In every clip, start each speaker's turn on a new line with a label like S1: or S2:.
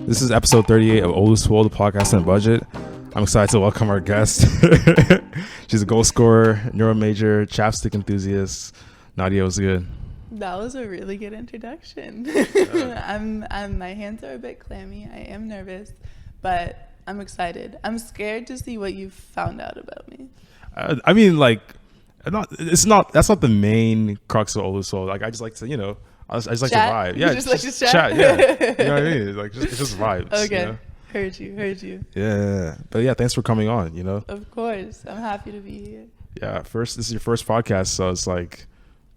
S1: This is episode 38 of Oluswole, the podcast on a budget. I'm excited to welcome our guest. She's a goal scorer, neuro major, chapstick enthusiast. Nadia, what's good?
S2: That was a really good introduction. My hands are a bit clammy. I am nervous, but I'm excited. I'm scared to see what you've found out about me.
S1: That's not the main crux of Oluswole. Like, I just like to, I just like
S2: chat?
S1: to vibe. Yeah,
S2: just like to chat?
S1: Yeah. You know what I mean? Like, it's just vibes.
S2: Okay.
S1: You know?
S2: Heard you.
S1: Yeah. But yeah, thanks for coming on,
S2: Of course. I'm happy to be here.
S1: Yeah. This is your first podcast. So it's like,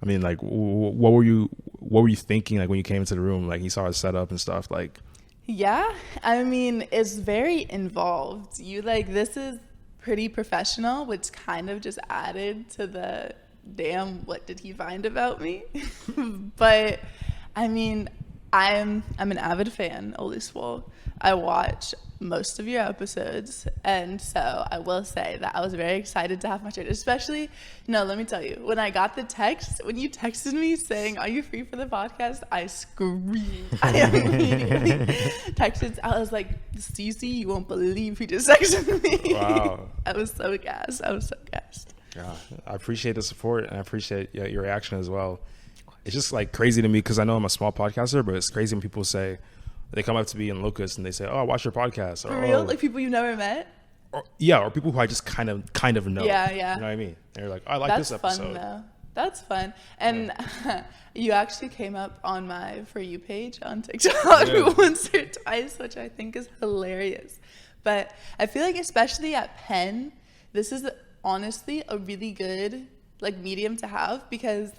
S1: what were you thinking, like, when you came into the room, like, you saw our setup and stuff, like?
S2: Yeah. It's very involved. This is pretty professional, which kind of just added to the damn, what did he find about me? But I'm an avid fan, Oluswole. I watch most of your episodes, and so I will say that I was very excited to have my shirt, especially, let me tell you, when I got the text, when you texted me saying, "Are you free for the podcast?" I screamed. I immediately texted, I was like, "Cece, you won't believe he just texted me."
S1: Wow.
S2: I was so gassed.
S1: Yeah, I appreciate the support, and I appreciate your reaction as well. It's just like crazy to me because I know I'm a small podcaster, but it's crazy when people say, they come up to me in Locust and they say, "Oh, I watch your podcast." Or,
S2: for real? Like people you've never met?
S1: Or people who I just kind of know.
S2: Yeah.
S1: You know what I mean? They're like, "I like
S2: That's
S1: this episode."
S2: fun, though. That's fun. And you actually came up on my For You page on TikTok once or twice, which I think is hilarious. But I feel like especially at Penn, this is honestly a really good medium to have, because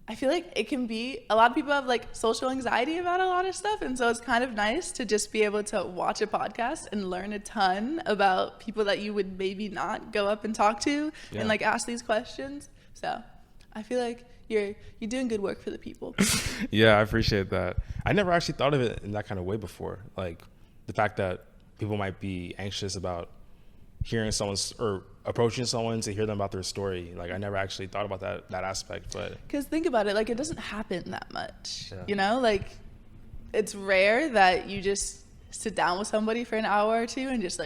S2: I feel like it can be, a lot of people have social anxiety about a lot of stuff, and so it's kind of nice to just be able to watch a podcast and learn a ton about people that you would maybe not go up and talk to and ask these questions. So I feel like you're doing good work for the people.
S1: Yeah, I appreciate that. I never actually thought of it in that kind of way before. Like the fact that people might be anxious about hearing someone's or approaching someone to hear them about their story. Like, I never actually thought about that aspect. But
S2: because think about it, it doesn't happen that much. It's rare that you just sit down with somebody for an hour or two and just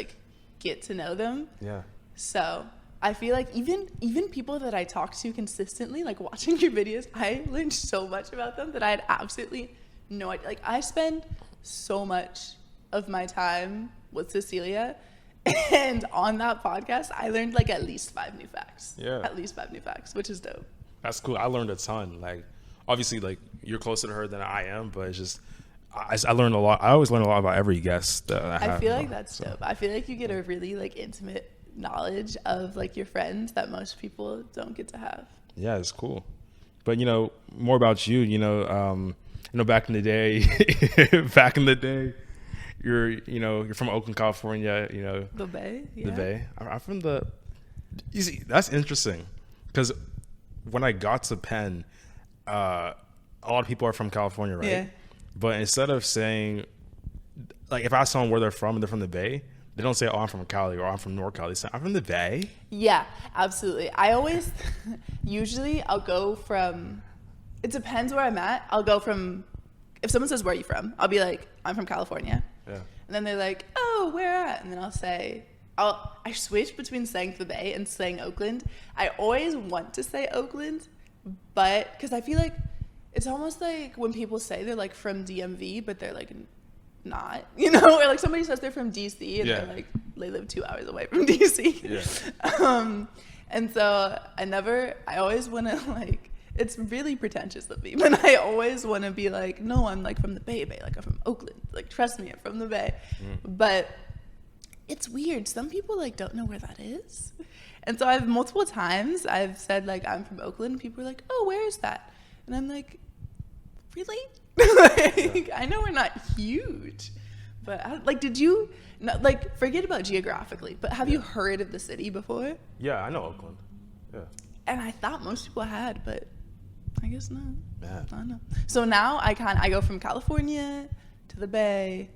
S2: get to know them.
S1: Yeah.
S2: So I feel like even people that I talk to consistently, watching your videos, I learned so much about them that I had absolutely no idea. I spend so much of my time with Cecilia, and on that podcast, I learned at least 5 new facts.
S1: Yeah.
S2: At least 5 new facts, which is dope.
S1: That's cool. I learned a ton. Obviously, you're closer to her than I am, but it's just, I learned a lot. I always learn a lot about every guest that I have.
S2: I feel like that's dope. I feel like you get a really intimate knowledge of your friends that most people don't get to have. Yeah,
S1: it's cool. But more about you. Back in the day. You're from Oakland, California.
S2: The Bay. Yeah.
S1: The Bay. I'm from the. You see, that's interesting, because when I got to Penn, a lot of people are from California, right?
S2: Yeah.
S1: But instead of saying, if I ask someone where they're from and they're from the Bay, they don't say, "Oh, I'm from Cali," or "I'm from NorCal." They say, "I'm from the Bay."
S2: Yeah, absolutely. I always, usually, I'll go from. It depends where I'm at. I'll go from. If someone says, "Where are you from?" I'll be like, "I'm from California."
S1: Yeah.
S2: And then they're like, "Oh, where at?" And then I'll say, I switch between saying the Bay and saying Oakland. I always want to say Oakland, but because I feel like it's almost like when people say they're from DMV, but they're not, or somebody says they're from DC and they're they live 2 hours away from DC.
S1: Yeah.
S2: And so I always want to it's really pretentious of me, but I always want to be no, I'm from the Bay, I'm from Oakland. Trust me, I'm from the Bay. But it's weird. Some people don't know where that is. And so multiple times I've said I'm from Oakland. People are like, "Oh, where is that?" And I'm like, really? I know we're not huge, but did you, forget about geographically, but have you heard of the city before?
S1: Yeah, I know Oakland. Yeah.
S2: And I thought most people had, but I guess not.
S1: Yeah.
S2: I don't know. So now I go from California to the Bay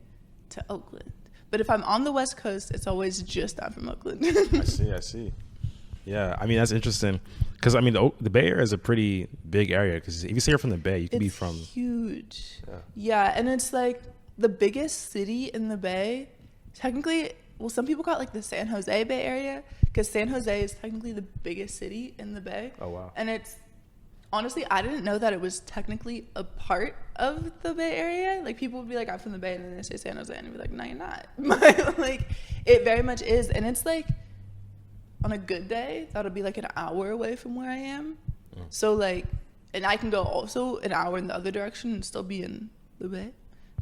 S2: to Oakland. But if I'm on the West Coast, it's always just I'm from Oakland.
S1: I see. Yeah, that's interesting, because the Bay Area is a pretty big area. Because if you say you're from the Bay, you could be from.
S2: Huge. Yeah, and it's the biggest city in the Bay, technically, well, some people call it like the San Jose Bay Area, because San Jose is technically the biggest city in the Bay.
S1: Oh, wow.
S2: And it's, honestly, I didn't know that it was technically a part of the Bay Area. Like, people would be like, I'm from the Bay, and then they say San Jose, and I'd be like, no, you're not. But, like, it very much is. And it's like, on a good day, that'll be like an hour away from where I am. So, like, and I can go also an hour in the other direction and still be in the Bay.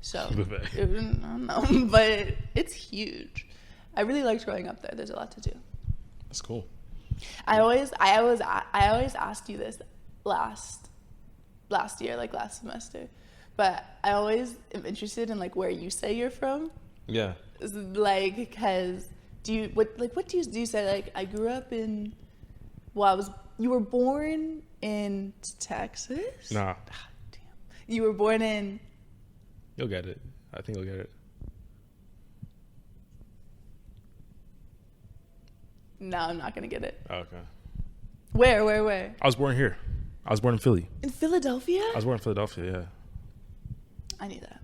S2: So, I don't know, but it's huge. I really liked growing up there. There's a lot to do.
S1: That's cool.
S2: I always asked you this last year, like last semester, but I always am interested in like where you say you're from.
S1: Yeah.
S2: Like, because what do you say? Like, I grew up in, well, you were born in Texas?
S1: Nah.
S2: Ah, damn. You were born in.
S1: You'll get it. I think you'll get it.
S2: No, I'm not gonna get it.
S1: Oh, okay.
S2: Where?
S1: I was born here. I was born in Philly.
S2: In Philadelphia?
S1: I was born in Philadelphia, yeah.
S2: I knew that.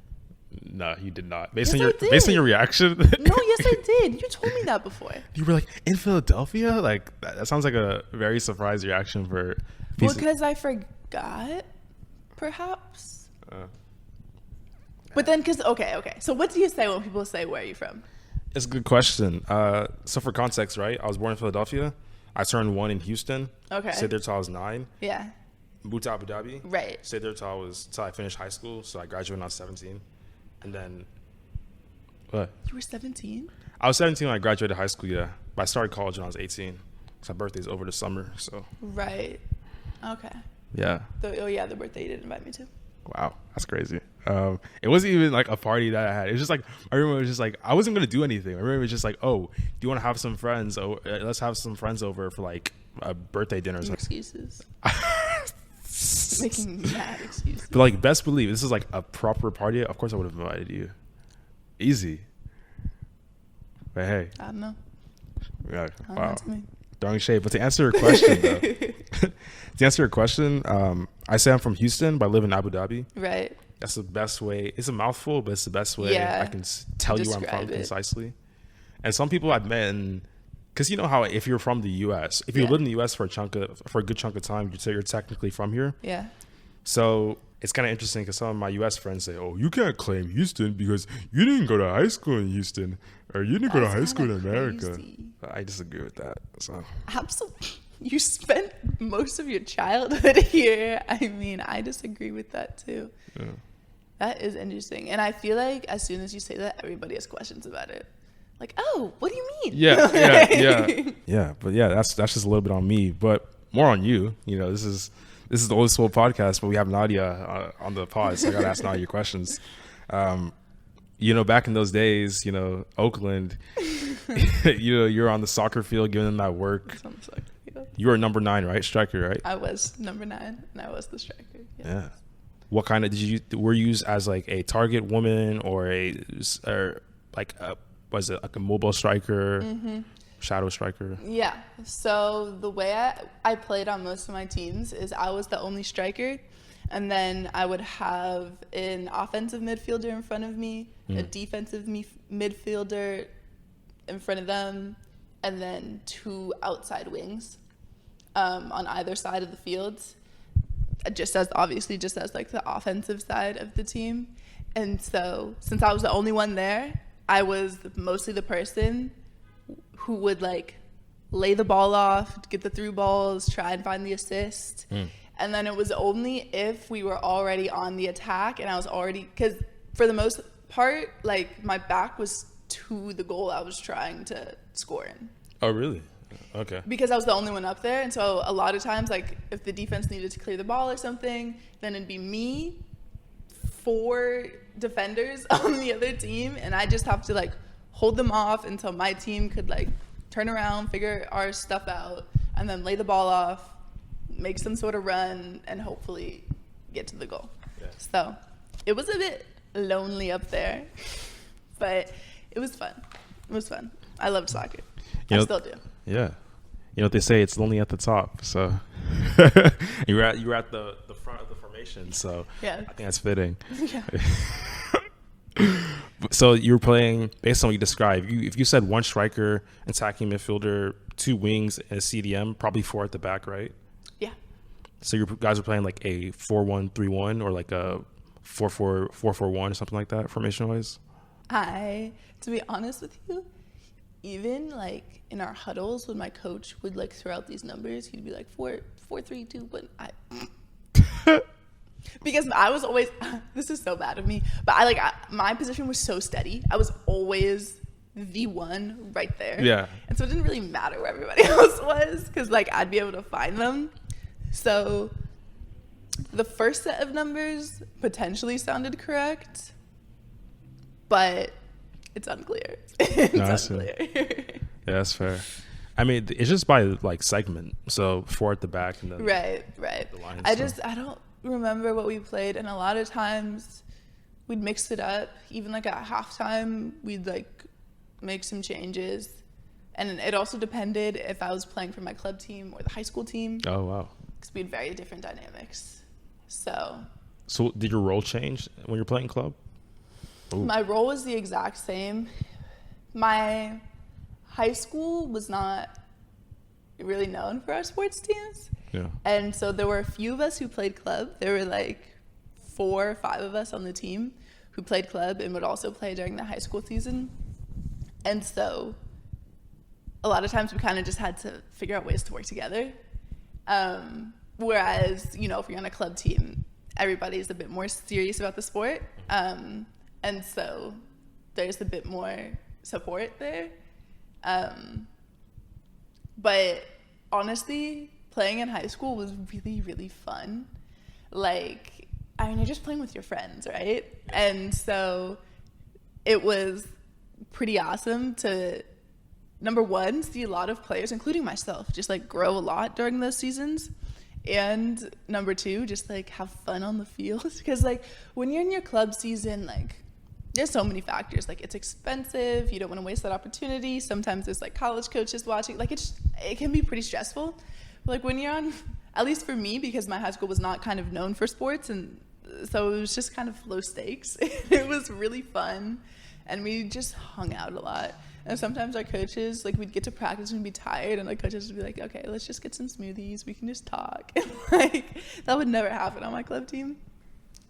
S1: Nah, you did not.
S2: Yes,
S1: Based on your reaction.
S2: No, yes, I did. You told me that before.
S1: You were like, in Philadelphia? Like, that sounds like a very surprised reaction for...
S2: Well, because I forgot, perhaps. But then, because, okay. So what do you say when people say, where are you from?
S1: It's a good question. So for context, right? I was born in Philadelphia. I turned 1 in Houston.
S2: Okay.
S1: Stayed there till I was 9.
S2: Yeah.
S1: Moved to Abu Dhabi.
S2: Right.
S1: Stayed there till I finished high school. So I graduated when I was 17. And then... What?
S2: You were 17?
S1: I was 17 when I graduated high school, yeah. But I started college when I was 18. So my birthday's over the summer, so...
S2: Right. Okay.
S1: Yeah.
S2: The birthday you didn't invite me to.
S1: Wow, that's crazy. It wasn't even like a party that I had. It was just like, I remember it was just like, I wasn't going to do anything. I remember it was just like, oh, do you want to have some friends? Oh, let's have some friends over for like a birthday dinner or something.
S2: Excuses. Making mad excuses.
S1: But like, best believe, this is like a proper party. Of course I would have invited you. Easy. But hey.
S2: I don't know.
S1: Yeah,
S2: Wow.
S1: Throwing shade. But to answer your question, I say I'm from Houston, but I live in Abu Dhabi.
S2: Right.
S1: That's the best way. It's a mouthful, but it's the best way I can tell you where I'm from concisely. And some people I've met, because you know how if you're from the U.S., if you live in the U.S. for a good chunk of time, you're technically from here.
S2: Yeah.
S1: So it's kind of interesting because some of my U.S. friends say, "Oh, you can't claim Houston because you didn't go to high school in Houston, or you didn't go to high school in America." I disagree with that. So
S2: absolutely. You spent most of your childhood here. I mean, I disagree with that too.
S1: Yeah.
S2: That is interesting. And I feel like as soon as you say that, everybody has questions about it. Like, oh, what do you mean?
S1: Yeah. But yeah, that's just a little bit on me, but more on you. You know, this is the Oluswole podcast, but we have Nadia on the pod, so I gotta ask Nadia questions. You know, back in those days, you know, Oakland, you know, you're on the soccer field giving them that work. You were number 9, right? Striker, right?
S2: I was number 9, and I was the striker.
S1: Yeah. What kind of were you used as like a target woman or was it like a mobile striker, shadow striker?
S2: Yeah. So the way I played on most of my teams is I was the only striker, and then I would have an offensive midfielder in front of me, a defensive midfielder in front of them, and then 2 outside wings on either side of the field. Just as like the offensive side of the team. And so since I was the only one there, I was mostly the person who would like lay the ball off, get the through balls, try and find the assist. And then it was only if we were already on the attack and I was already, because for the most part, like my back was to the goal I was trying to score in.
S1: Oh, really? Okay.
S2: Because I was the only one up there, and so a lot of times, like if the defense needed to clear the ball or something, then it'd be me, 4 defenders on the other team, and I just have to like hold them off until my team could like turn around, figure our stuff out, and then lay the ball off, make some sort of run, and hopefully get to the goal. Yeah. So it was a bit lonely up there, but it was fun. It was fun. I loved soccer. I still do.
S1: Yeah. You know what they say, it's lonely at the top. So you were at the front of the formation. So yeah. I think that's fitting. Yeah. So you were playing based on what you described. If you said one striker, attacking midfielder, two wings, and a CDM, probably four at the back, right?
S2: Yeah.
S1: So you guys were playing like a 4-1-3-1 or like a 4-4-4-4-1 or something like that, formation wise.
S2: To be honest with you, even like in our huddles when my coach would like throw out these numbers, he'd be like 4-4-3-2, but because I was always, this is so bad of me, but my position was so steady. I was always the one right there.
S1: Yeah.
S2: And so it didn't really matter where everybody else was because like I'd be able to find them. So the first set of numbers potentially sounded correct, but it's unclear. It's unclear.
S1: Yeah, that's fair. I mean, it's just by like segment. So four at the back and then
S2: right. I don't remember what we played, and a lot of times we'd mix it up. Even like at halftime, we'd like make some changes, and it also depended if I was playing for my club team or the high school team.
S1: Oh wow!
S2: Because we had very different dynamics. So
S1: did your role change when you're playing club? Ooh.
S2: My role was the exact same. My high school was not really known for our sports teams.
S1: Yeah.
S2: And so there were a few of us who played club. There were like 4 or 5 of us on the team who played club and would also play during the high school season. And so a lot of times we kind of just had to figure out ways to work together. Whereas, you know, if you're on a club team, everybody's a bit more serious about the sport. And so there's a bit more support there. But honestly, playing in high school was really, really fun. Like, I mean, you're just playing with your friends, right? And so it was pretty awesome to, number one, see a lot of players, including myself, just like grow a lot during those seasons. And number two, just like have fun on the field. Because like when you're in your club season, like there's so many factors. Like it's expensive. You don't want to waste that opportunity. Sometimes there's like college coaches watching. Like it can be pretty stressful. But like when you're on, at least for me, because my high school was not kind of known for sports, and so it was just kind of low stakes. It was really fun, and we just hung out a lot. And sometimes our coaches, like we'd get to practice and we'd be tired, and our coaches would be like, okay, let's just get some smoothies. We can just talk. And like that would never happen on my club team.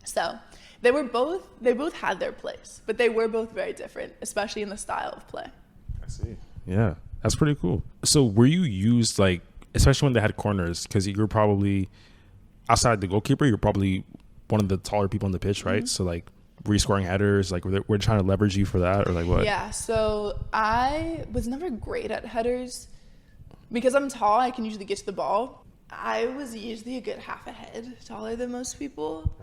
S2: So they both had their place, but they were both very different, especially in the style of play.
S1: I see. Yeah, that's pretty cool. So were you used like, especially when they had corners, because you're probably outside the goalkeeper, you're probably one of the taller people on the pitch, right? Mm-hmm. So like, were you scoring headers? Like, were they trying to leverage you for that, or like what?
S2: Yeah, so I was never great at headers. Because I'm tall, I can usually get to the ball. I was usually a good half a head taller than most people,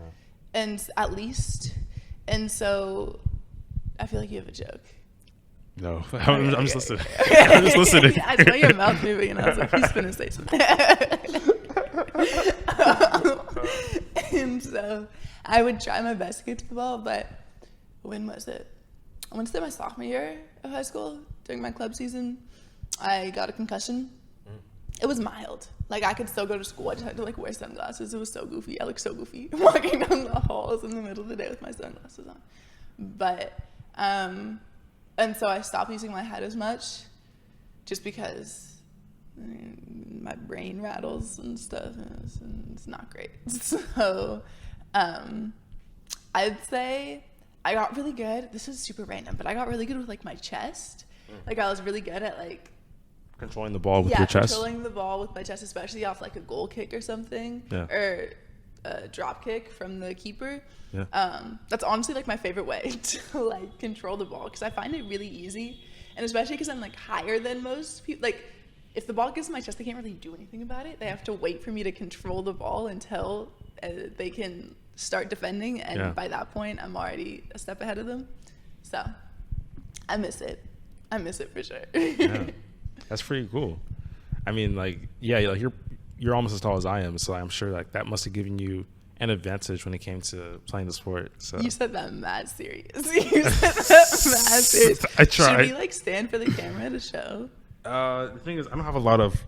S2: and at least. And so I feel like you have a joke.
S1: No, I'm just listening. I'm just listening.
S2: I saw your mouth moving, and I was like, he's going to say something. And so I would try my best to get to the ball, but when was it? I want to say my sophomore year of high school, during my club season, I got a concussion. It was mild. Like, I could still go to school. I just had to, like, wear sunglasses. It was so goofy. I looked so goofy walking down the halls in the middle of the day with my sunglasses on. But, and so I stopped using my head as much just because my brain rattles and stuff, and it's not great. So I'd say I got really good. This is super random, but I got really good with, like, my chest. Like, I was really good at, like,
S1: controlling the ball with your chest?
S2: Yeah, controlling the ball with my chest, especially off, like, a goal kick or something. Yeah. Or a drop kick from the keeper. Yeah. That's honestly, like, my favorite way to, like, control the ball, because I find it really easy. And especially because I'm, like, higher than most people. Like, if the ball gets in my chest, they can't really do anything about it. They have to wait for me to control the ball until they can start defending. And by that point, I'm already a step ahead of them. So I miss it. I miss it for sure.
S1: Yeah. That's pretty cool. I mean, like, yeah, like you're almost as tall as I am, so I'm sure like that must have given you an advantage when it came to playing the sport. So
S2: you said that mad serious. You said that mad serious.
S1: I tried.
S2: Should we like stand for the camera to show?
S1: The thing is, I don't have a lot of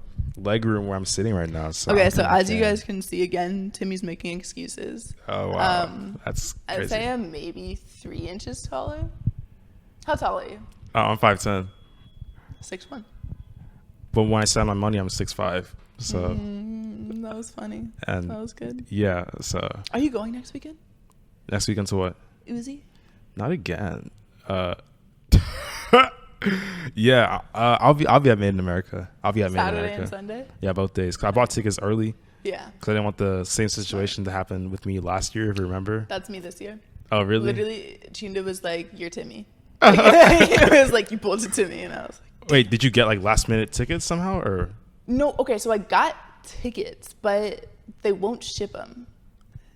S1: leg room where I'm sitting right now. So
S2: okay, so as you guys can see, again, Timmy's making excuses.
S1: Oh wow, that's crazy.
S2: I'd say I'm maybe 3 inches taller. How tall are you?
S1: I'm 5'10".
S2: 6'1".
S1: But when I sell my money, I'm 6'5". So
S2: that was funny.
S1: And
S2: that was good.
S1: Yeah. So
S2: are you going next weekend?
S1: Next weekend to what?
S2: Uzi?
S1: Not again. Yeah, I'll be at Made in America. I'll be at Made in America.
S2: Saturday and Sunday?
S1: Yeah, both days. 'Cause I bought tickets early.
S2: Yeah.
S1: Because I didn't want the same situation to happen with me last year, if you remember.
S2: That's me this year.
S1: Oh, really?
S2: Literally, Chinda was like, "You're Timmy." It was like, you pulled it to me, and I was like,
S1: wait, did you get like last minute tickets somehow, or?
S2: No. Okay, so I got tickets, but they won't ship them.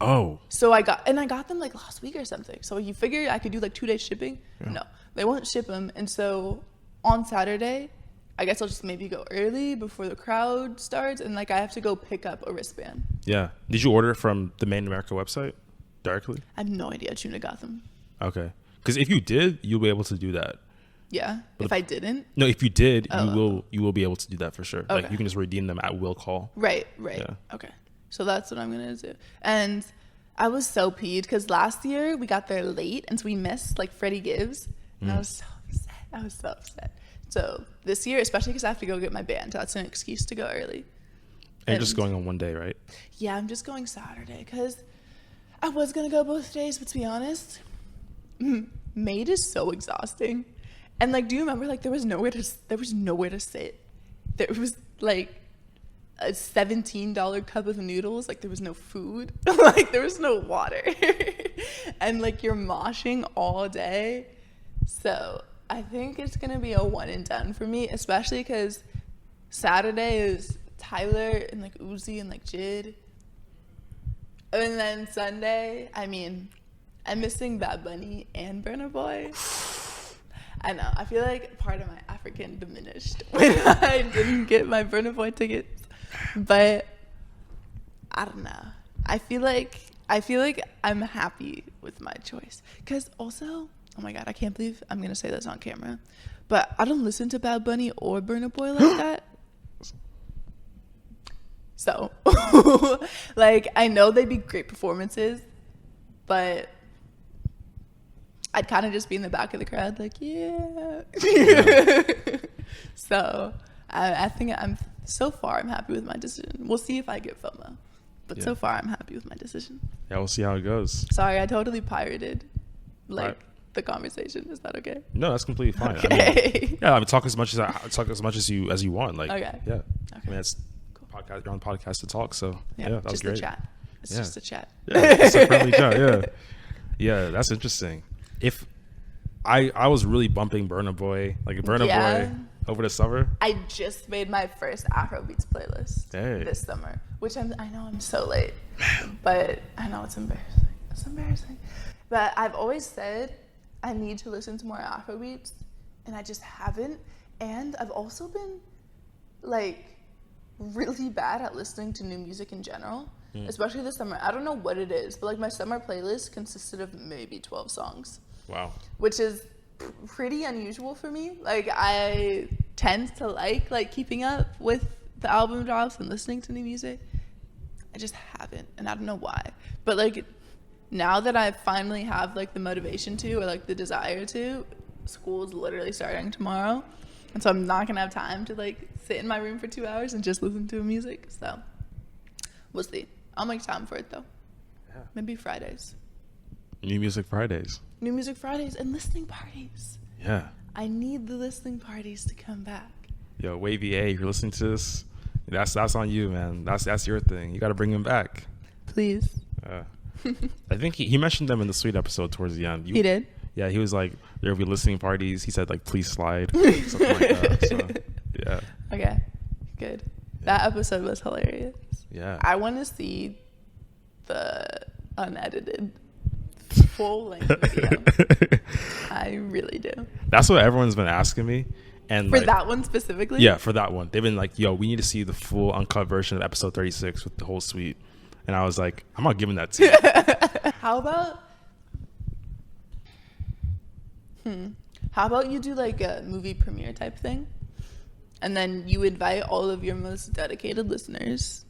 S1: Oh.
S2: So I got them like last week or something. So you figure I could do like 2 days shipping? Yeah. No, they won't ship them. And so on Saturday, I guess I'll just maybe go early before the crowd starts, and like I have to go pick up a wristband.
S1: Yeah. Did you order it from the Made in America website directly?
S2: I have no idea. Tuna got them.
S1: Okay. Because if you did, you'll be able to do that.
S2: Yeah. But if I didn't?
S1: No, if you did, you will be able to do that for sure.
S2: Okay.
S1: Like you can just redeem them at will call.
S2: Right.
S1: Yeah.
S2: Okay. So that's what I'm going to do. And I was so peeved because last year we got there late and so we missed like Freddie Gibbs. And I was so upset. So this year, especially because I have to go get my band, that's an excuse to go early.
S1: And you're just going on one day, right?
S2: Yeah, I'm just going Saturday because I was going to go both days, but to be honest, Made is so exhausting. And like, do you remember like there was nowhere to sit. There was like a $17 cup of noodles. Like there was no food. Like there was no water. And like you're moshing all day. So I think it's going to be a one and done for me, especially because Saturday is Tyler and like Uzi and like Jid. And then Sunday, I mean, I'm missing Bad Bunny and Burna Boy. I know. I feel like part of my African diminished when I didn't get my Burna Boy tickets. But I don't know. I feel like I'm happy with my choice. Because also, oh my God, I can't believe I'm going to say this on camera. But I don't listen to Bad Bunny or Burna Boy like that. So, like, I know they'd be great performances, but I'd kind of just be in the back of the crowd like, yeah. So I think so far I'm happy with my decision. We'll see if I get FOMO, but so far I'm happy with my decision.
S1: Yeah, we'll see how it goes.
S2: Sorry, I totally pirated the conversation. Is that okay?
S1: No, that's completely fine.
S2: Okay.
S1: I mean, talk as much as you want. Like,
S2: okay.
S1: Yeah.
S2: Okay.
S1: I mean, it's podcast. You're on the podcast to talk. So yeah, that was
S2: just
S1: great.
S2: A chat. It's just a chat.
S1: Yeah, it's a friendly chat. Yeah. Yeah, that's interesting. If I was really bumping Burna Boy, Boy over the summer.
S2: I just made my first Afrobeats playlist this summer, which I know I'm so late, but I know it's embarrassing. It's embarrassing. But I've always said I need to listen to more Afrobeats, and I just haven't. And I've also been like really bad at listening to new music in general, especially this summer. I don't know what it is, but like my summer playlist consisted of maybe 12 songs. Wow. Which is pretty unusual for me. Like I tend to like keeping up with the album drops and listening to new music. I just haven't, and I don't know why. But like now that I finally have like the motivation to, or like the desire to, school's literally starting tomorrow. And so I'm not gonna have time to like sit in my room for 2 hours and just listen to music. So we'll see. I'll make time for it though. Yeah. Maybe Fridays.
S1: New Music Fridays. New
S2: Music Fridays and listening parties.
S1: Yeah.
S2: I need the listening parties to come back.
S1: Yo, Wavy A, if you're listening to this, that's on you, man. That's your thing. You got to bring them back.
S2: Please.
S1: I think he mentioned them in the Sweet episode towards the end.
S2: He did?
S1: Yeah, he was like, there'll be listening parties. He said, like, please slide. Something like that. So, yeah.
S2: Okay. Good. That episode was hilarious.
S1: Yeah.
S2: I want to see the unedited full-length video. I really do.
S1: That's what everyone's been asking me. And
S2: for that one specifically?
S1: Yeah, for that one. They've been like, yo, we need to see the full uncut version of episode 36 with the whole suite. And I was like, I'm not giving that to you.
S2: How about you do like a movie premiere type thing? And then you invite all of your most dedicated listeners.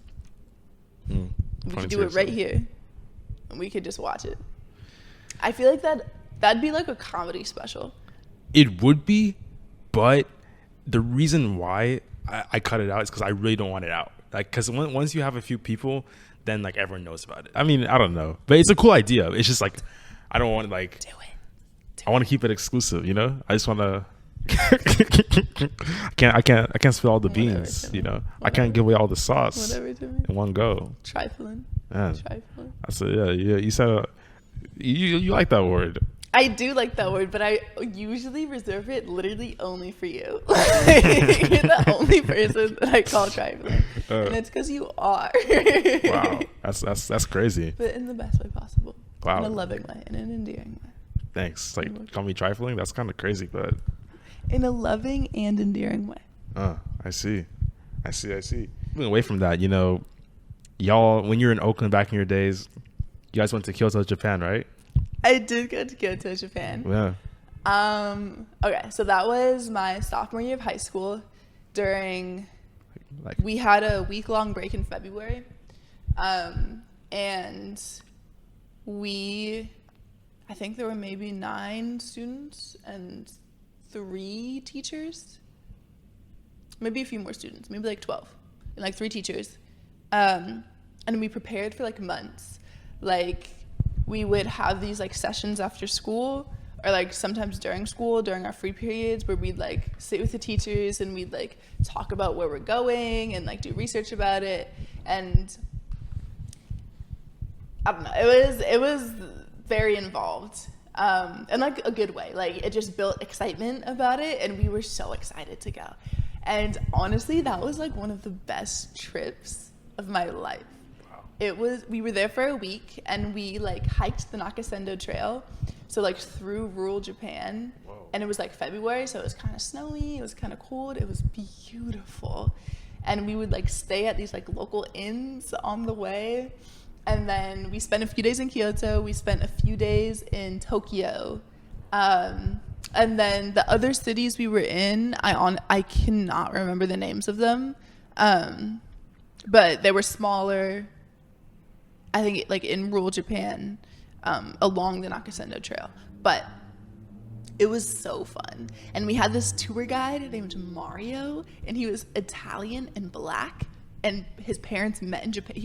S2: We could do it right here. And we could just watch it. I feel like that'd be like a comedy special.
S1: It would be, but the reason why I cut it out is because I really don't want it out. Like, because once you have a few people, then like everyone knows about it. I mean, I don't know, but it's a cool idea. It's just like I don't want like
S2: Do it.
S1: I want to keep it exclusive. You know, I just want to. I can't spill all the beans. You know, I can't give away all the sauce in one go.
S2: Trifling.
S1: Yeah.
S2: Trifling.
S1: I said, yeah. You said you like that word.
S2: I do like that word, but I usually reserve it literally only for you. You're the only person that I call trifling, and it's because you are.
S1: Wow, that's crazy.
S2: But in the best way possible.
S1: Wow.
S2: In a loving way, in an endearing way.
S1: Thanks. Like, call me trifling. That's kind of crazy, but
S2: in a loving and endearing way.
S1: I see. Moving away from that, you know, y'all, when you were in Oakland back in your days, you guys went to Kyoto, Japan, right?
S2: I did go to Kyoto, Japan.
S1: Yeah.
S2: Okay, so that was my sophomore year of high school. We had a week-long break in February, and I think there were maybe 9 students and 3 teachers, maybe a few more students, maybe like 12, and like 3 teachers, and we prepared for like months. Like, we would have these like sessions after school, or like sometimes during school, during our free periods, where we'd like sit with the teachers and we'd like talk about where we're going and like do research about it. And I don't know, it was very involved, in like a good way. Like, it just built excitement about it, and we were so excited to go. And honestly, that was like one of the best trips of my life. We were there for a week, and we like hiked the Nakasendo Trail, so like through rural Japan. Whoa. And it was like February, so it was kind of snowy, it was kind of cold, it was beautiful. And we would like stay at these like local inns on the way, and then we spent a few days in Kyoto, we spent a few days in Tokyo, and then the other cities we were in, I cannot remember the names of them, but they were smaller, I think, like in rural Japan, along the Nakasendo Trail. But it was so fun. And we had this tour guide named Mario, and he was Italian and black, and his parents met in Japan.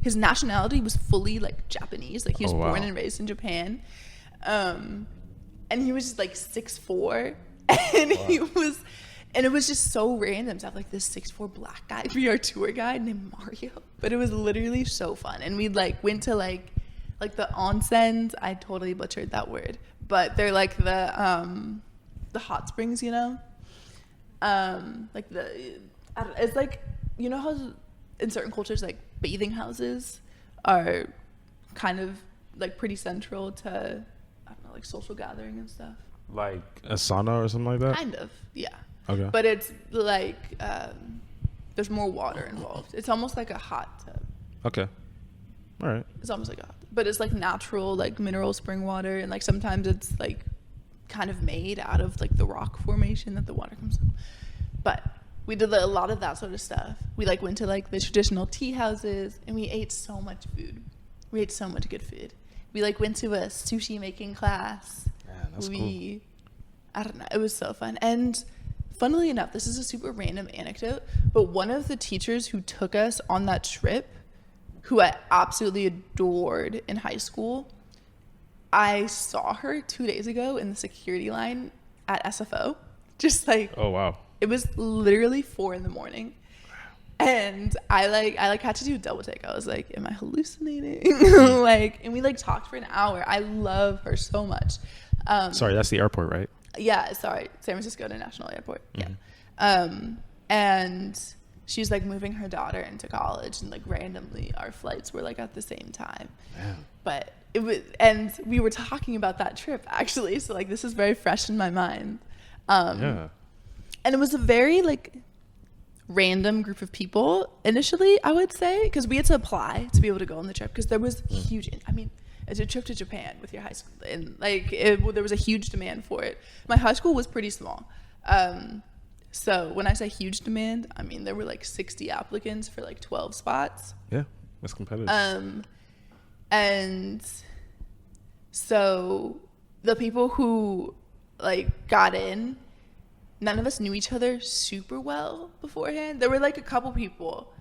S2: His nationality was fully like Japanese. Like, he was born and raised in Japan. And he was just like 6'4", and and it was just so random to have like this 6'4" black guy be our tour guide named Mario. But it was literally so fun. And we like went to like the onsens. I totally butchered that word, but they're like the hot springs, you know? It's like, you know how in certain cultures like bathing houses are kind of like pretty central to, I don't know, like social gathering and stuff.
S1: Like a sauna or something like that?
S2: Kind of, yeah.
S1: Okay.
S2: But it's like, there's more water involved. It's almost like a hot tub.
S1: Okay. All right.
S2: It's almost like a hot tub. But it's like natural, like mineral spring water. And like sometimes it's like kind of made out of like the rock formation that the water comes from. But we did a lot of that sort of stuff. We like went to like the traditional tea houses, and we ate so much food. We ate so much good food. We like went to a sushi making class.
S1: Man, that's cool.
S2: I don't know. It was so fun. And funnily enough, this is a super random anecdote, but one of the teachers who took us on that trip, who I absolutely adored in high school, I saw her 2 days ago in the security line at SFO. Just like,
S1: oh wow,
S2: it was literally 4 a.m. And I had to do a double take. I was like, am I hallucinating? And we like talked for an hour. I love her so much.
S1: Sorry, that's the airport, right?
S2: Yeah, sorry, San Francisco International Airport.
S1: Mm-hmm.
S2: Yeah. And she's like moving her daughter into college, and like randomly our flights were like at the same time.
S1: Damn.
S2: But it was, and we were talking about that trip actually, so like this is very fresh in my mind. Yeah. And it was a very like random group of people initially, I would say, because we had to apply to be able to go on the trip, because there was huge, I mean, it's a trip to Japan with your high school, and like there was a huge demand for it. My high school was pretty small, So when I say huge demand, I mean there were like 60 applicants for like 12 spots.
S1: Yeah, that's competitive.
S2: And so the people who like got in, none of us knew each other super well beforehand. There were like a couple people,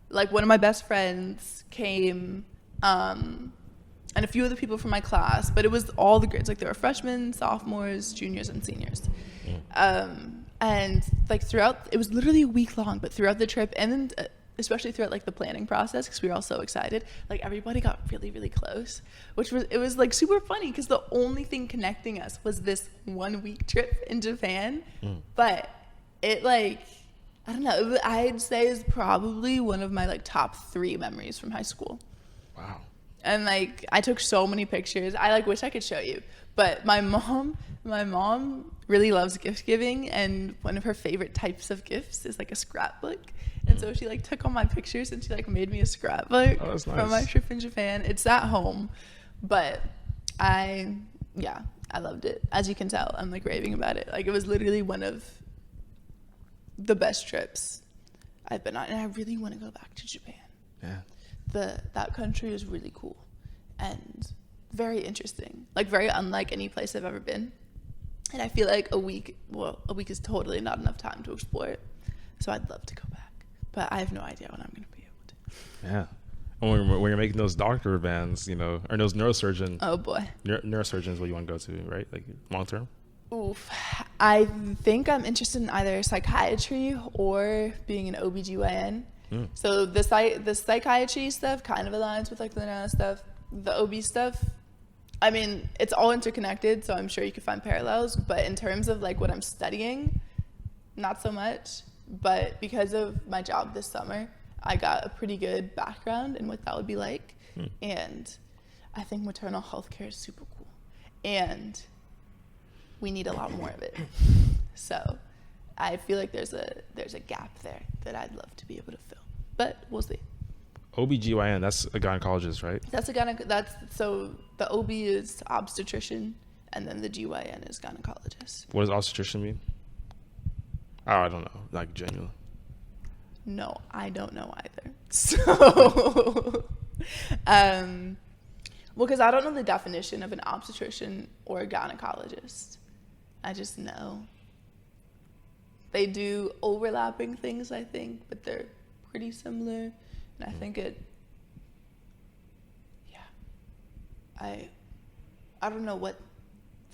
S2: like one of my best friends came, and a few other people from my class, but it was all the grades. Like there were freshmen, sophomores, juniors, and seniors. And like throughout, it was literally a week long, but throughout the trip, and then especially throughout like the planning process, because we were all so excited, like everybody got really, really close, it was like super funny because the only thing connecting us was this 1 week trip in Japan. But it like, I don't know, I'd say is probably one of my like top 3 memories from high school.
S1: Wow.
S2: And like I took so many pictures. I like wish I could show you, but my mom really loves gift giving, and one of her favorite types of gifts is like a scrapbook. And so she like took all my pictures and she like made me a scrapbook from my trip in Japan. It's at home, but I loved it. As you can tell, I'm like raving about it. Like it was literally one of the best trips I've been on, and I really want to go back to Japan.
S1: Yeah.
S2: That country is really cool and very interesting, like very unlike any place I've ever been. And I feel like a week is totally not enough time to explore it. So I'd love to go back, but I have no idea when I'm going to be able to.
S1: Yeah. And when you're making those doctor bands, you know, or those neurosurgeon.
S2: Oh boy.
S1: Neurosurgeons, what you want to go to, right? Like long term?
S2: Oof. I think I'm interested in either psychiatry or being an OBGYN. So the psychiatry stuff kind of aligns with like the neuro stuff. The OB stuff, I mean, it's all interconnected, so I'm sure you could find parallels. But in terms of like what I'm studying, not so much. But because of my job this summer, I got a pretty good background in what that would be like. And I think maternal health care is super cool. And we need a lot more of it. So I feel like there's a gap there that I'd love to be able to fill. But we'll see.
S1: OBGYN, that's a gynecologist, right?
S2: So the OB is obstetrician, and then the GYN is gynecologist.
S1: What does obstetrician mean? Oh, I don't know. Like genuinely.
S2: No, I don't know either. So, well, because I don't know the definition of an obstetrician or a gynecologist. I just know they do overlapping things, I think, but they're pretty similar. And I think I don't know what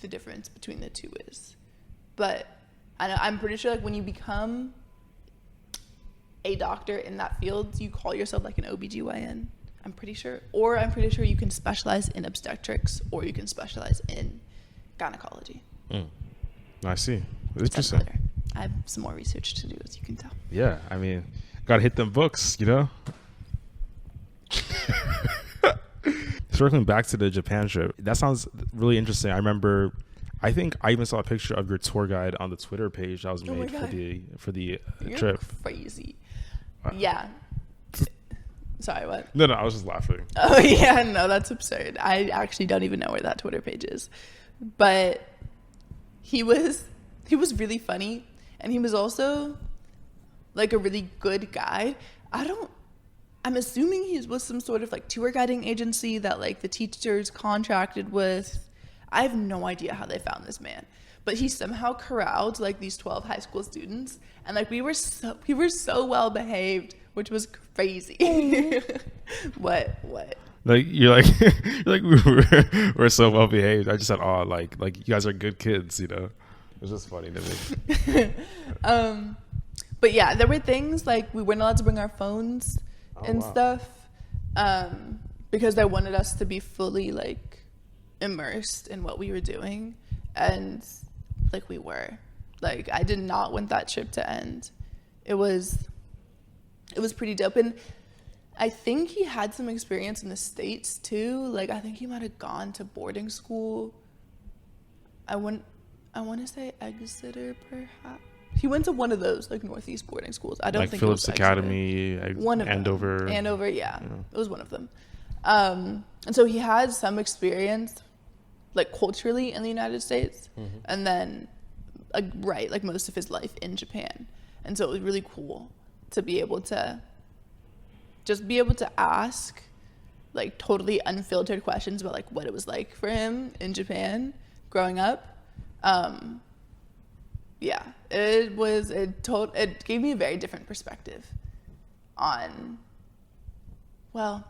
S2: the difference between the two is, but I'm pretty sure like when you become a doctor in that field, you call yourself like an OBGYN. I'm pretty sure you can specialize in obstetrics or you can specialize in gynecology.
S1: I see. Interesting.
S2: I have some more research to do, as you can tell.
S1: Yeah, I mean, gotta hit them books, you know? Circling back to the Japan trip, that sounds really interesting. I think I even saw a picture of your tour guide on the Twitter page that was made for the
S2: You're
S1: trip.
S2: Crazy. Yeah. Sorry, what?
S1: No, I was just laughing.
S2: Oh yeah, no, that's absurd. I actually don't even know where that Twitter page is. But he was really funny, and he was also like a really good guy. I'm assuming he was some sort of like tour guiding agency that like the teachers contracted with. I have no idea how they found this man, but he somehow corralled like these 12 high school students, and like we were so well behaved, which was crazy. What?
S1: Like you're like we're so well behaved. I just said, oh, like you guys are good kids, you know. It was just funny to me.
S2: But yeah, there were things like we weren't allowed to bring our phones stuff, because they wanted us to be fully like immersed in what we were doing, and like we were. Like I did not want that trip to end. It was pretty dope, and I think he had some experience in the States too. Like I think he might have gone to boarding school. I want to say Exeter, perhaps. He went to one of those like Northeast boarding schools. I don't
S1: like
S2: think
S1: Phillips
S2: it was
S1: Academy,
S2: one of
S1: Andover.
S2: Andover, yeah, it was one of them. And so he had some experience, like culturally in the United States, and then like most of his life in Japan. And so it was really cool to be able to ask like totally unfiltered questions about like what it was like for him in Japan growing up. Yeah, it gave me a very different perspective on, well,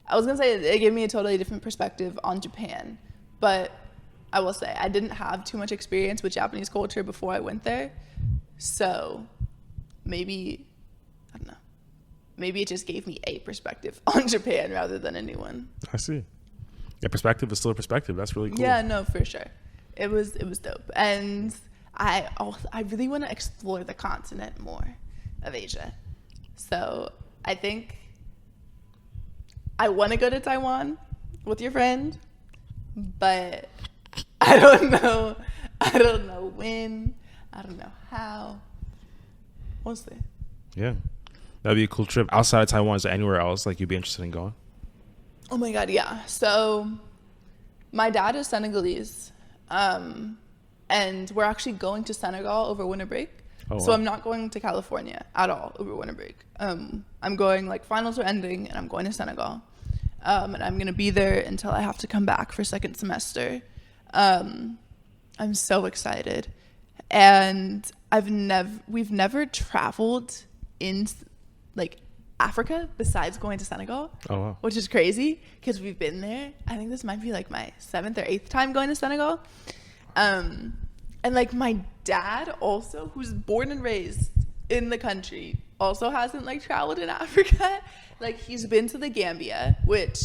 S2: I was gonna say it gave me a totally different perspective on Japan, but I will say I didn't have too much experience with Japanese culture before I went there. So maybe, I don't know, maybe it just gave me a perspective on Japan rather than a new one.
S1: I see. Yeah, perspective is still a perspective. That's really cool.
S2: Yeah, no, for sure. It was dope. And I really want to explore the continent more of Asia. So I think I want to go to Taiwan with your friend, but I don't know when, I don't know how. We'll see.
S1: Yeah, that'd be a cool trip. Outside of Taiwan, is there anywhere else like you'd be interested in going?
S2: Oh my God, yeah. So my dad is Senegalese, and we're actually going to Senegal over winter break. Oh, so wow. I'm not going to California at all over winter break. I'm going, like, finals are ending, and I'm going to Senegal. And I'm going to be there until I have to come back for second semester. I'm so excited. And we've never traveled in, like, Africa besides going to Senegal. Oh, wow. Which is crazy because we've been there. I think this might be, like, my 7th or 8th time going to Senegal. And like my dad also, who's born and raised in the country, also hasn't like traveled in Africa. Like he's been to the Gambia, which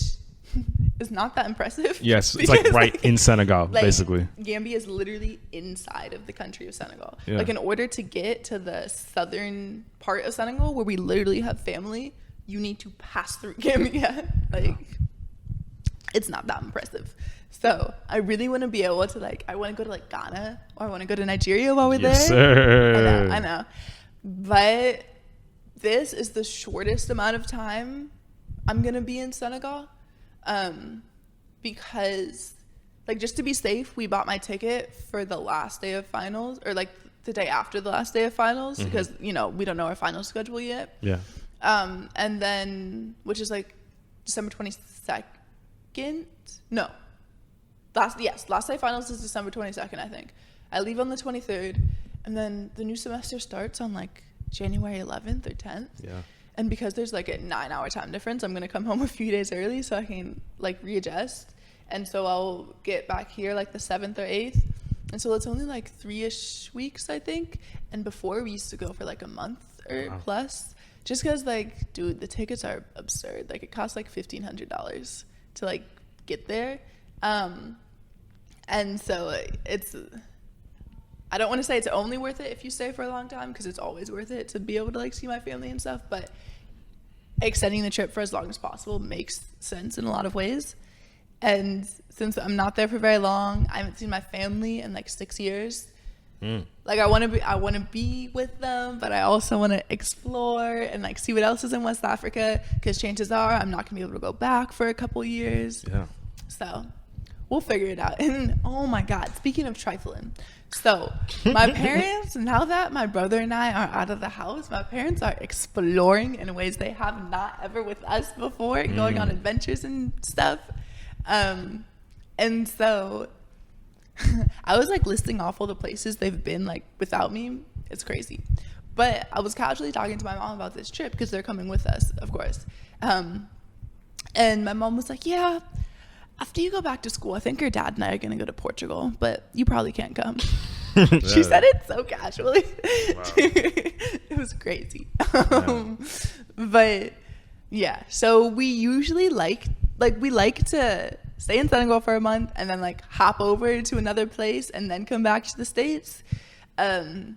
S2: is not that impressive.
S1: Yes, it's like right in Senegal, like, basically.
S2: Gambia is literally inside of the country of Senegal. Yeah. Like in order to get to the southern part of Senegal, where we literally have family, you need to pass through Gambia. Like it's not that impressive. So I really want to be able to like, I want to go to like Ghana or I want to go to Nigeria while we're
S1: yes,
S2: there.
S1: Sir.
S2: I know. But this is the shortest amount of time I'm going to be in Senegal. Because like just to be safe, we bought my ticket for the last day of finals or like the day after the last day of finals because, you know, we don't know our final schedule yet.
S1: Yeah.
S2: And then, which is like December 22nd. No. Last day finals is December 22nd, I think. I leave on the 23rd, and then the new semester starts on like January 11th or 10th.
S1: Yeah.
S2: And because there's like a 9-hour time difference, I'm gonna come home a few days early so I can like readjust. And so I'll get back here like the 7th or 8th. And so it's only like 3-ish weeks, I think. And before we used to go for like a month or plus, just because like, dude, the tickets are absurd. Like it costs like $1,500 to like get there. And so it's, I don't want to say it's only worth it if you stay for a long time because it's always worth it to be able to like see my family and stuff, but extending the trip for as long as possible makes sense in a lot of ways. And since I'm not there for very long, I haven't seen my family in like 6 years. Like I want to be with them, but I also want to explore and like see what else is in West Africa because chances are I'm not gonna be able to go back for a couple years.
S1: Yeah.
S2: So we'll figure it out. And oh my God, speaking of trifling. So my parents, now that my brother and I are out of the house, my parents are exploring in ways they have not ever with us before, going on adventures and stuff. And so I was like listing off all the places they've been like without me. It's crazy. But I was casually talking to my mom about this trip because they're coming with us, of course. And my mom was like, yeah, after you go back to school, I think your dad and I are going to go to Portugal, but you probably can't come. She said it so casually. Wow. It was crazy. But yeah, so we usually like to stay in Senegal for a month and then like hop over to another place and then come back to the States. And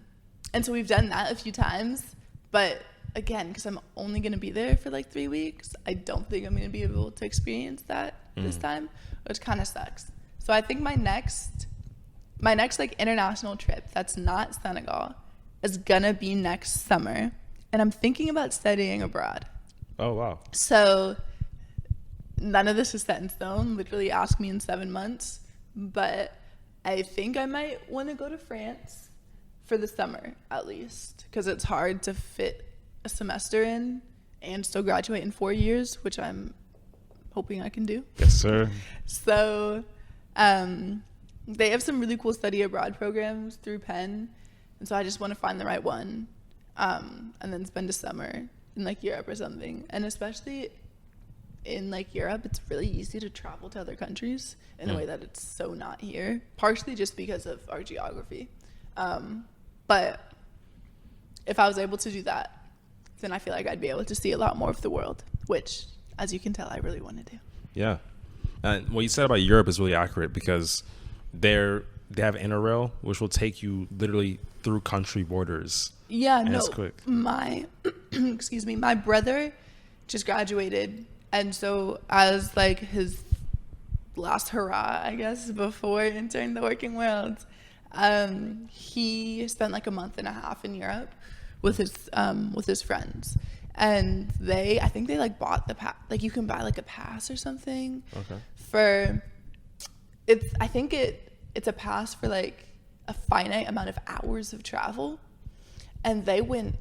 S2: so we've done that a few times, but again, because I'm only going to be there for like 3 weeks, I don't think I'm going to be able to experience that this time, which kind of sucks. So I think my next like international trip that's not Senegal is going to be next summer. And I'm thinking about studying abroad.
S1: Oh, wow.
S2: So none of this is set in stone. Literally ask me in 7 months. But I think I might want to go to France. for the summer at least, because it's hard to fit a semester in and still graduate in 4 years, which I'm hoping I can do.
S1: Yes, sir.
S2: So they have some really cool study abroad programs through Penn, and so I just want to find the right one, and then spend a summer in like Europe or something. And especially in like Europe, it's really easy to travel to other countries in a way that it's so not here, partially just because of our geography. But if I was able to do that, then I feel like I'd be able to see a lot more of the world, which, as you can tell, I really want to do.
S1: Yeah. And what you said about Europe is really accurate, because they have Interrail, which will take you literally through country borders.
S2: Yeah,
S1: and
S2: no,
S1: it's quick.
S2: my my brother just graduated, and so as like his last hurrah, I guess, before entering the working world, he spent like a month and a half in Europe with his friends, and I think they like bought the pass. Like you can buy like a pass or something.
S1: Okay.
S2: I think it's a pass for like a finite amount of hours of travel, and they went.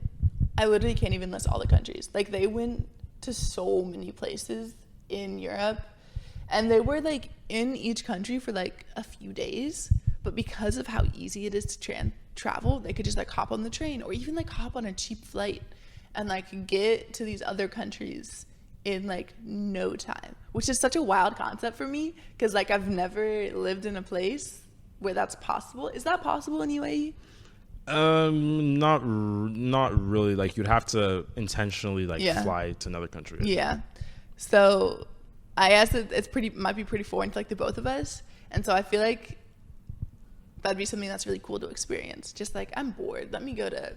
S2: I literally can't even list all the countries. Like they went to so many places in Europe, and they were like in each country for like a few days, but because of how easy it is to travel, they could just like hop on the train or even like hop on a cheap flight and like get to these other countries in like no time, which is such a wild concept for me, because like I've never lived in a place where that's possible. Is that possible in UAE?
S1: Not really. Like you'd have to intentionally like fly to another country.
S2: Yeah. So I guess might be pretty foreign to like the both of us, and so I feel like that'd be something that's really cool to experience. Just like, I'm bored, let me go to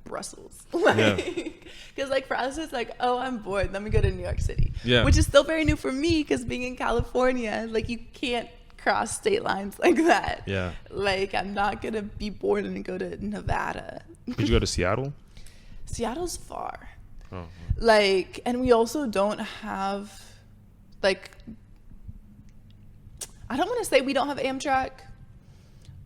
S2: Brussels. Because like for us, it's like, oh, I'm bored, let me go to New York City. Yeah. Which is still very new for me, because being in California, like you can't cross state lines like that.
S1: Yeah.
S2: Like I'm not gonna be bored and go to Nevada.
S1: Did you go to Seattle?
S2: Seattle's far.
S1: Oh.
S2: Like, and we also don't have like, I don't want to say we don't have Amtrak,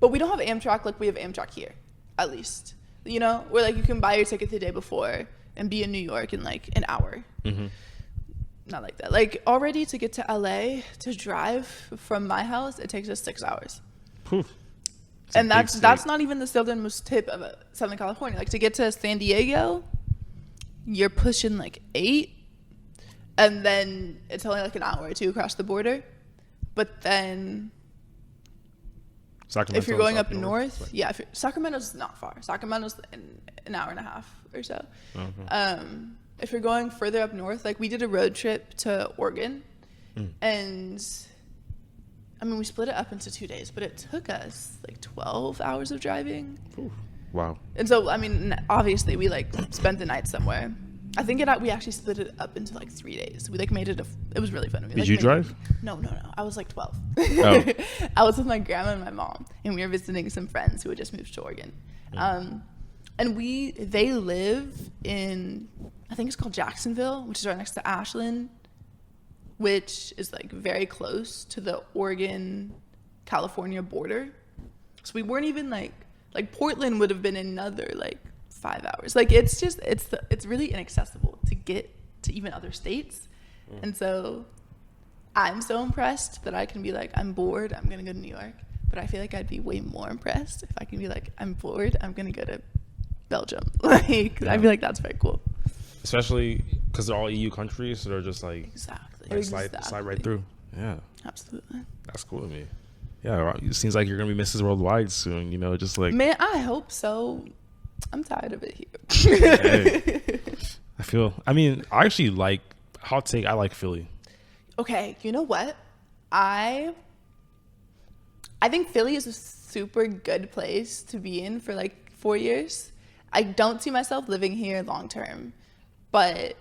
S2: but we don't have Amtrak like we have Amtrak here, at least. You know, where like you can buy your ticket the day before and be in New York in like an hour. Mm-hmm. Not like that. Like already to get to LA, to drive from my house, it takes us 6 hours. And that's not even the southernmost tip of Southern California. Like to get to San Diego, you're pushing like 8, and then it's only like an hour or 2 across the border. But then if you're going up north, Sacramento's not far. Sacramento's an hour and a half or so. Okay. If you're going further up north, like we did a road trip to Oregon, and I mean we split it up into 2 days, but it took us like 12 hours of driving.
S1: Ooh, wow.
S2: And so I mean obviously we like spent the night somewhere. I think we actually split it up into like 3 days. We like made it it was really fun.
S1: Did you drive?
S2: No. I was like 12.
S1: Oh.
S2: I was with my grandma and my mom, and we were visiting some friends who had just moved to Oregon. And they live in, I think it's called Jacksonville, which is right next to Ashland, which is like very close to the Oregon-California border. So we weren't even like Portland would have been another like 5 hours. Like it's really inaccessible to get to even other states. And so I'm so impressed that I can be like, I'm bored, I'm gonna go to New York. But I feel like I'd be way more impressed if I can be like, I'm bored, I'm gonna go to Belgium. Like I feel like that's very cool.
S1: Especially because they're all EU countries, so they're just like
S2: exactly.
S1: Slide right through. Yeah.
S2: Absolutely.
S1: That's cool to me. Yeah, it seems like you're gonna be Mrs. Worldwide soon. You know, just like,
S2: man, I hope so. I'm tired of it here.
S1: Hey, I mean, I actually like, hot take, I like Philly.
S2: Okay, you know what? I think Philly is a super good place to be in for like 4 years. I don't see myself living here long term, but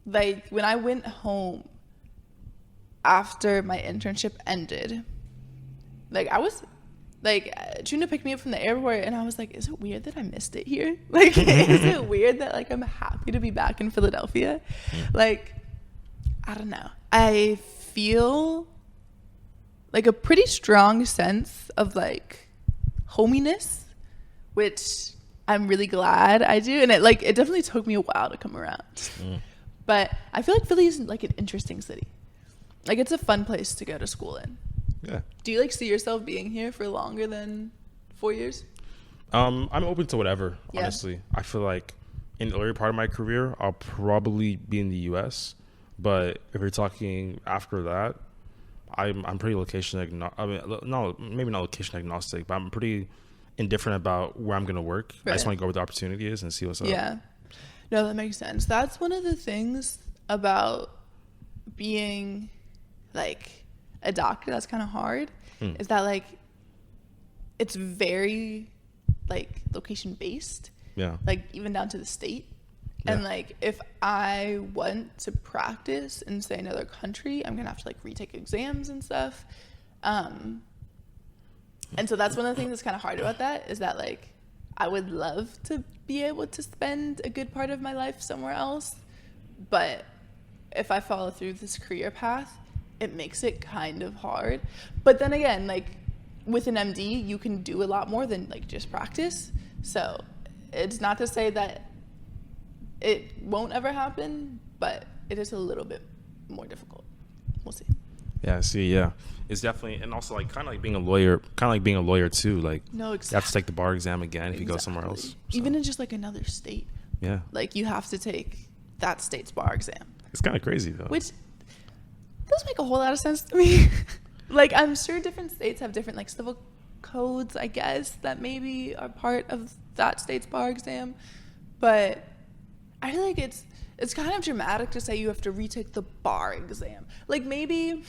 S2: like when I went home after my internship ended, like I was like, Tuna picked me up from the airport, and I was like, is it weird that I missed it here? Like, is it weird that like I'm happy to be back in Philadelphia? Like, I don't know. I feel like a pretty strong sense of like hominess which I'm really glad I do. And it definitely took me a while to come around. But I feel like Philly is like an interesting city. Like, it's a fun place to go to school in.
S1: Yeah.
S2: Do you like see yourself being here for longer than 4 years?
S1: I'm open to whatever, honestly. I feel like in the earlier part of my career, I'll probably be in the US. But if you're talking after that, I'm pretty location agnostic. I mean, no, maybe not location agnostic, but I'm pretty indifferent about where I'm going to work. Right. I just want to go where the opportunity is and see what's up.
S2: Yeah. No, that makes sense. That's one of the things about being like a doctor that's kind of hard is that like it's very like location based.
S1: Yeah.
S2: Like even down to the state. Yeah. And like if I want to practice in say another country, I'm gonna have to like retake exams and stuff. And so that's one of the things that's kind of hard about that is that like I would love to be able to spend a good part of my life somewhere else, but if I follow through this career path, it makes it kind of hard. But then again, like with an MD, you can do a lot more than like just practice. So it's not to say that it won't ever happen, but it is a little bit more difficult. We'll see.
S1: Yeah, see, yeah. It's definitely, and also like kind of like being a lawyer too. Like,
S2: no, exactly.
S1: You have to take the bar exam again if you go somewhere else. So.
S2: Even in just like another state.
S1: Yeah.
S2: Like you have to take that state's bar exam.
S1: It's kind of crazy though.
S2: Which doesn't make a whole lot of sense to me. Like I'm sure different states have different like civil codes, I guess, that maybe are part of that state's bar exam. But I feel like it's kind of dramatic to say you have to retake the bar exam. Like maybe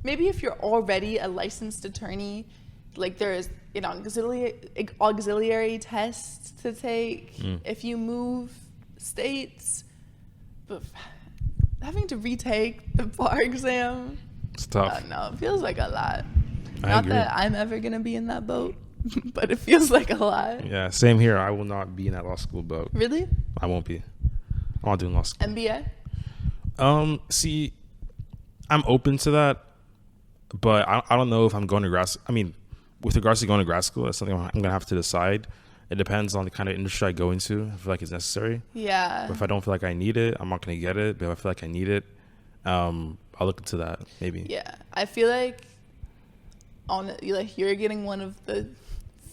S2: if you're already a licensed attorney, like there's an auxiliary test to take if you move states. But having to retake the bar exam,
S1: it's tough.
S2: No, it feels like a lot.
S1: I
S2: Not
S1: agree.
S2: that I'm ever gonna be in that boat, but it feels like a lot.
S1: Yeah, same here. I will not be in that law school boat.
S2: Really?
S1: I won't be. I'm not doing law school.
S2: MBA?
S1: See, I'm open to that, but I don't know if I'm going to grad. I mean, with regards to going to grad school, that's something I'm gonna have to decide. It depends on the kind of industry I go into. I feel like it's necessary.
S2: Yeah.
S1: But if I don't feel like I need it, I'm not going to get it. But if I feel like I need it, I'll look into that maybe.
S2: Yeah. I feel like you're getting one of the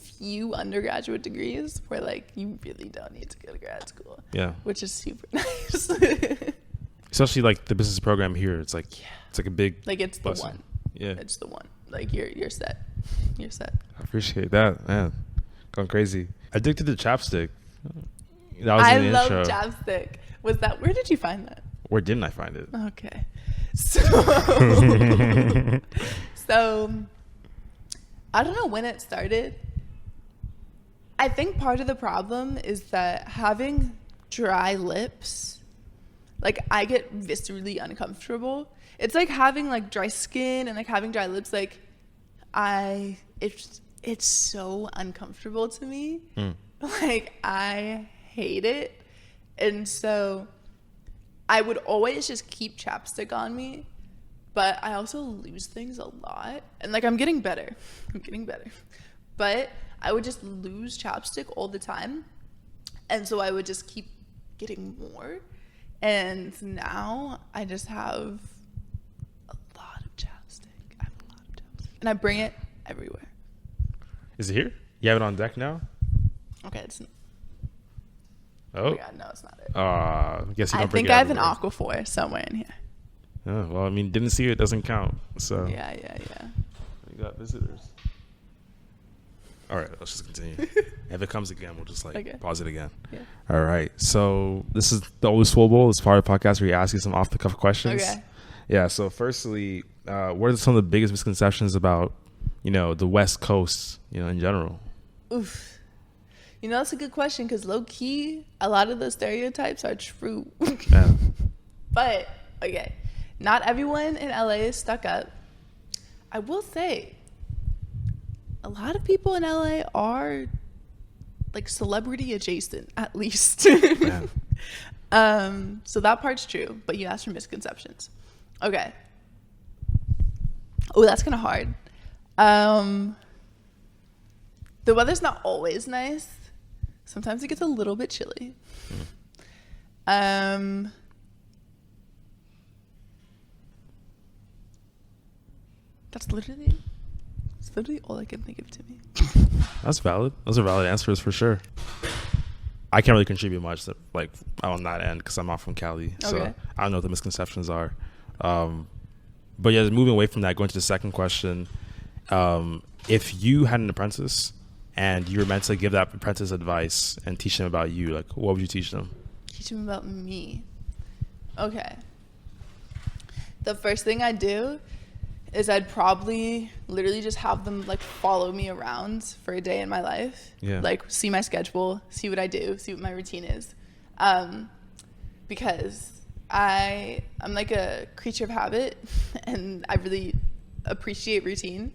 S2: few undergraduate degrees where like you really don't need to go to grad school.
S1: Yeah.
S2: Which is super nice.
S1: Especially like the business program here. It's like it's like a big
S2: like it's
S1: blessing.
S2: The one.
S1: Yeah.
S2: It's the one. Like you're set. You're set.
S1: I appreciate that, man. Going crazy. Addicted to chapstick. That was
S2: I
S1: in the
S2: love
S1: intro.
S2: chapstick. Where did you find that?
S1: Where didn't I find it?
S2: Okay. So I don't know when it started. I think part of the problem is that having dry lips, like I get viscerally uncomfortable. It's like having like dry skin and like having dry lips. Like it's so uncomfortable to me. Like I hate it. And so I would always just keep chapstick on me, but I also lose things a lot. And like I'm getting better. But I would just lose chapstick all the time. And so I would just keep getting more. And now I just have a lot of chapstick. And I bring it everywhere.
S1: Is it here? You have it on deck now?
S2: Okay, it's not.
S1: Oh.
S2: God, no, it's not it.
S1: I guess you don't bring it
S2: I think I have an
S1: everywhere.
S2: Aquaphor somewhere in here.
S1: Oh, well, I mean, didn't see it, doesn't count. So
S2: Yeah.
S1: we got visitors. All right, let's just continue. If it comes again, we'll just pause it again.
S2: Yeah.
S1: All right. So this is the Oluswole Bowl. It's part of the podcast where you ask you some off the cuff questions.
S2: Okay.
S1: Yeah. So firstly, what are some of the biggest misconceptions about, the West Coast, in general?
S2: Oof. That's a good question because low key, a lot of those stereotypes are true.
S1: Yeah.
S2: But, okay, not everyone in LA is stuck up. I will say, a lot of people in LA are like celebrity adjacent, at least.
S1: Yeah.
S2: So that part's true, but you asked for misconceptions. Okay. Oh, that's kind of hard. The weather's not always nice. Sometimes it gets a little bit chilly. That's literally all I can think of to me.
S1: That's valid. Those are valid answers for sure. I can't really contribute much like on that end because I'm not from Cali, so I don't know what the misconceptions are. But yeah, moving away from that, going to the second question. If you had an apprentice and you were meant to give that apprentice advice and teach them about you, like what would you teach them?
S2: Teach them about me. Okay. The first thing I'd do is I'd probably literally just have them like follow me around for a day in my life.
S1: Yeah.
S2: Like see my schedule, see what I do, see what my routine is. Because I'm like a creature of habit and I really appreciate routine,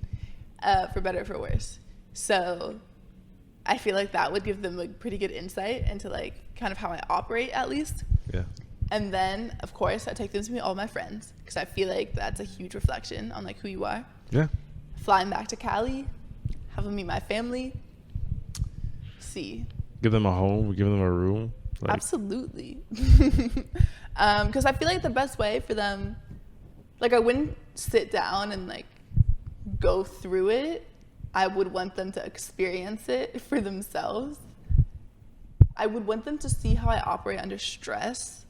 S2: for better or for worse. So I feel like that would give them a pretty good insight into like kind of how I operate at least.
S1: Yeah.
S2: And then, of course, I take them to meet all my friends because I feel like that's a huge reflection on like who you are.
S1: Yeah.
S2: Flying back to Cali, have them meet my family. See.
S1: Give them a home. Give them a room.
S2: Like. Absolutely. Because I feel like the best way for them, like I wouldn't sit down and like go through it. I would want them to experience it for themselves. I would want them to see how I operate under stress.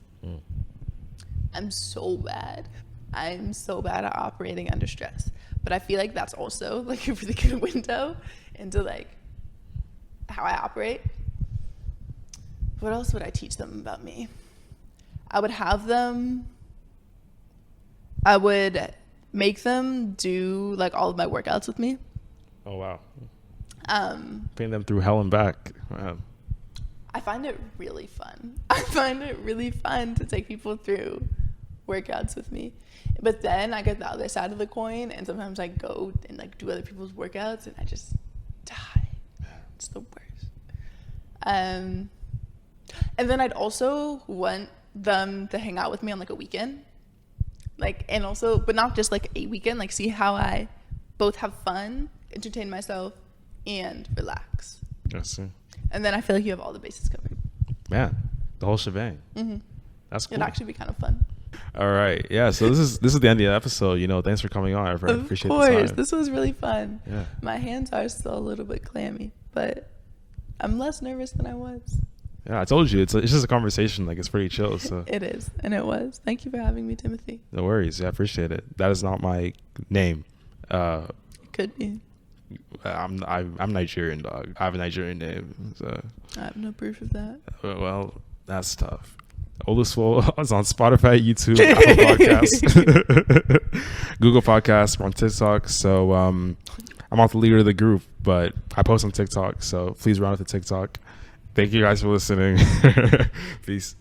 S2: I'm so bad at operating under stress, but I feel like that's also like a really good window into like how I operate. What else would I teach them about me? I would make them do like all of my workouts with me.
S1: Oh wow. Putting them through hell and back. Wow.
S2: I find it really fun. I find it really fun to take people through workouts with me. But then I get the other side of the coin, and sometimes I go and like do other people's workouts, and I just die. It's the worst. And then I'd also want them to hang out with me on like a weekend, like, and also, but not just like a weekend, like see how I both have fun, entertain myself, and relax.
S1: Yes, sir.
S2: And then I feel like you have all the bases covered.
S1: Man, the whole shebang. Mm-hmm. That's cool.
S2: It'd actually be kind of fun.
S1: All right. Yeah. So this is the end of the episode. You know, thanks for coming on. I appreciate the time. Of course.
S2: This was really fun.
S1: Yeah.
S2: My hands are still a little bit clammy, but I'm less nervous than I was.
S1: Yeah, I told you. It's just a conversation. Like, it's pretty chill. So
S2: it is. And it was. Thank you for having me, Timothy.
S1: No worries. Yeah, I appreciate it. That is not my name.
S2: It could be.
S1: I'm Nigerian, dog. I have a Nigerian name. So
S2: I have no proof of that.
S1: Well, that's tough. Oluswole is on Spotify, YouTube, Apple Podcasts, Google Podcasts. We're on TikTok. So I'm not the leader of the group, but I post on TikTok. So please run with the TikTok. Thank you guys for listening. Peace.